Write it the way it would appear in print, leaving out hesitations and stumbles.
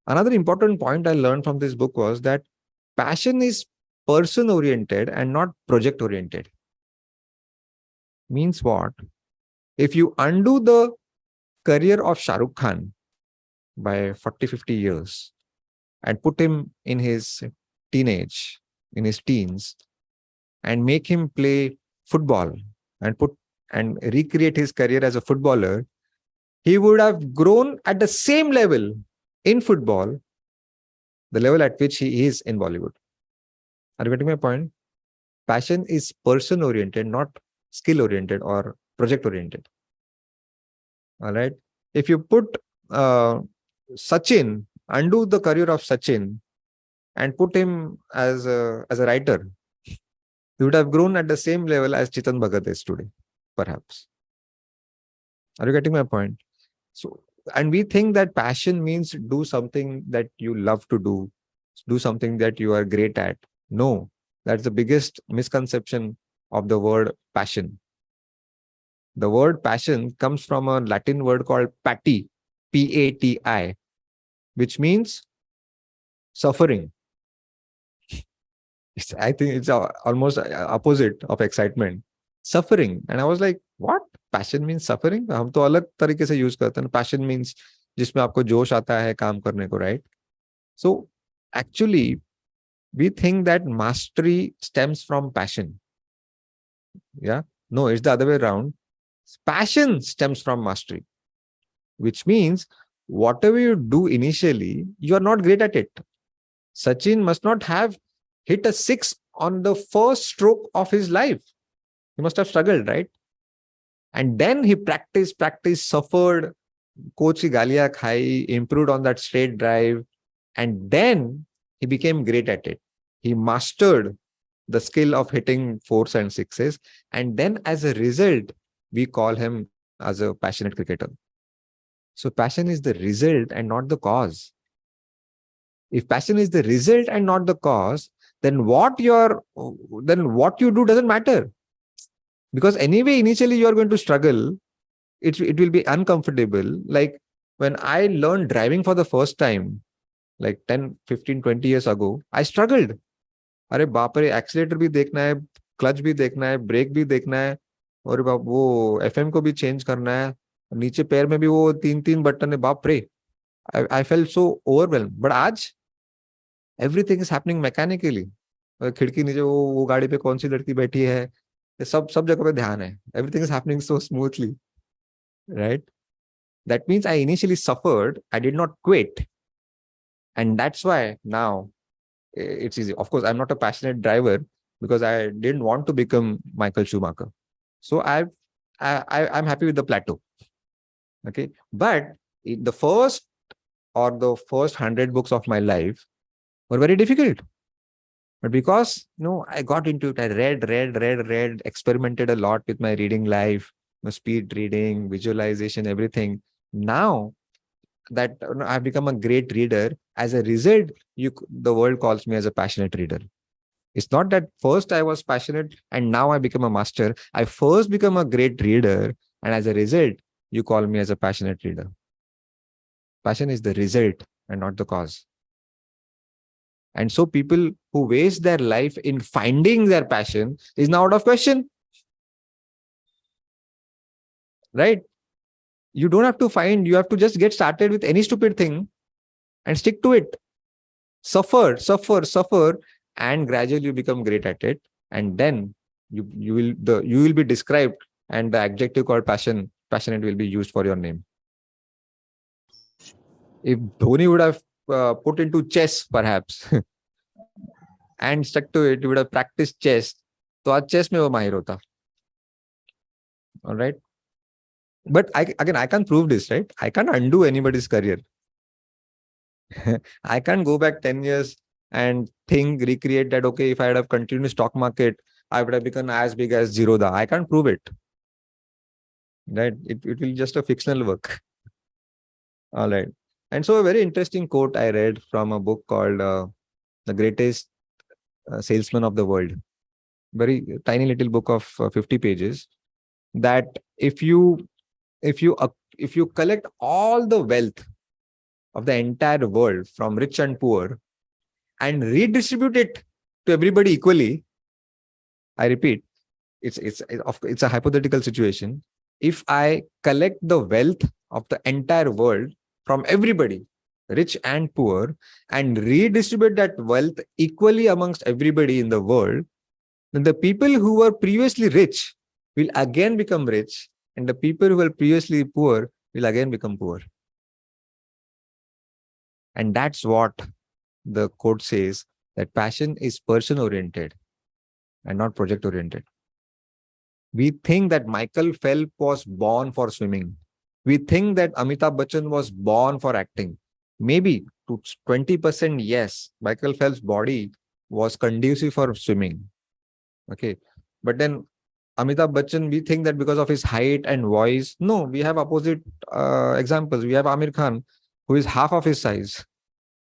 Another important point I learned from this book was that passion is person oriented and not project oriented. Means what? If you undo the career of Sharukh Khan by 40, 50 years and put him in his in his teens, and make him play football and recreate his career as a footballer, he would have grown at the same level in football, the level at which he is in Bollywood. Are you getting my point? Passion is person oriented, not skill oriented or project oriented. All right. If you put Sachin, undo the career of Sachin and put him as a writer, he would have grown at the same level as Chetan Bhagat is today, perhaps. Are you getting my point? So, and we think that passion means do something that you love to do something that you are great at. No, that's the biggest misconception of the word passion. The word passion comes from a Latin word called pati, P-A-T-I, which means suffering. I think it's almost opposite of excitement. Suffering. And I was like, what? Passion means suffering? हम तो अलग तरीके से use करते हैं. Passion means जिसमें आपको जोश आता है काम करने को, right? So actually, we think that mastery stems from passion. Yeah? No, it's the other way around. Passion stems from mastery, which means whatever you do initially, you are not great at it. Sachin must not have hit a six on the first stroke of his life. He must have struggled, right? And then he practiced, suffered, coach ki galiya khai, improved on that straight drive. And then he became great at it. He mastered the skill of hitting fours and sixes. And then as a result, we call him as a passionate cricketer. So passion is the result and not the cause. If passion is the result and not the cause, then what you do doesn't matter. Because anyway, initially you are going to struggle. It will be uncomfortable. Like when I learned driving for the first time, like 10, 15, 20 years ago, I struggled. अरे बाप रे, accelerator भी देखना है, clutch भी देखना है, break भी देखना है, और वो एफएम को भी चेंज करना है, नीचे पैर में भी वो 3 बटन है, बाप रे. I felt so overwhelmed. But आज everything is happening mechanically. खिड़की नीचे वो गाड़ी पे कौन सी लड़की बैठी है, सब जगह पे ध्यान है. Everything is happening so smoothly, right? That means I initially suffered. I did not quit, and that's why now it's easy. Of course, I'm not a passionate driver because I didn't want to become Michael Schumacher. So I'm happy with the plateau. Okay, but the first 100 books of my life were very difficult. But because I got into it, I read, experimented a lot with my reading life, speed reading, visualization, everything. Now that I've become a great reader, as a result, the world calls me as a passionate reader. It's not that first I was passionate and now I become a master. I first become a great reader, and as a result, you call me as a passionate reader. Passion is the result and not the cause. And so people who waste their life in finding their passion is now out of question. Right? You don't have to find, you have to just get started with any stupid thing and stick to it. Suffer, and gradually you become great at it. And then you will be described, and the adjective called passionate will be used for your name. If Dhoni would have put into chess, perhaps, and stuck to it, he would have practiced chess. So आज chess में वो माहिर होता. All right. But I can't prove this, right? I can't undo anybody's career. I can't go back 10 years and recreate that, okay, if I had have continued stock market, I would have become as big as Zerodha. I can't prove it. Right? It will be just a fictional work. All right. And so a very interesting quote I read from a book called The Greatest Salesman of the World. Very tiny little book of 50 pages. That if you collect all the wealth of the entire world from rich and poor and redistribute it to everybody equally, I repeat, it's a hypothetical situation. If I collect the wealth of the entire world from everybody, rich and poor, and redistribute that wealth equally amongst everybody in the world, then the people who were previously rich will again become rich, and the people who were previously poor will again become poor. And that's what the quote says, that passion is person oriented and not project oriented. We think that Michael Phelps was born for swimming. We think that Amitabh Bachchan was born for acting. Maybe to 20%, yes, Michael Phelps' body was conducive for swimming. Okay. But then Amitabh Bachchan, we think that because of his height and voice. No, we have opposite examples. We have Amir Khan, who is half of his size.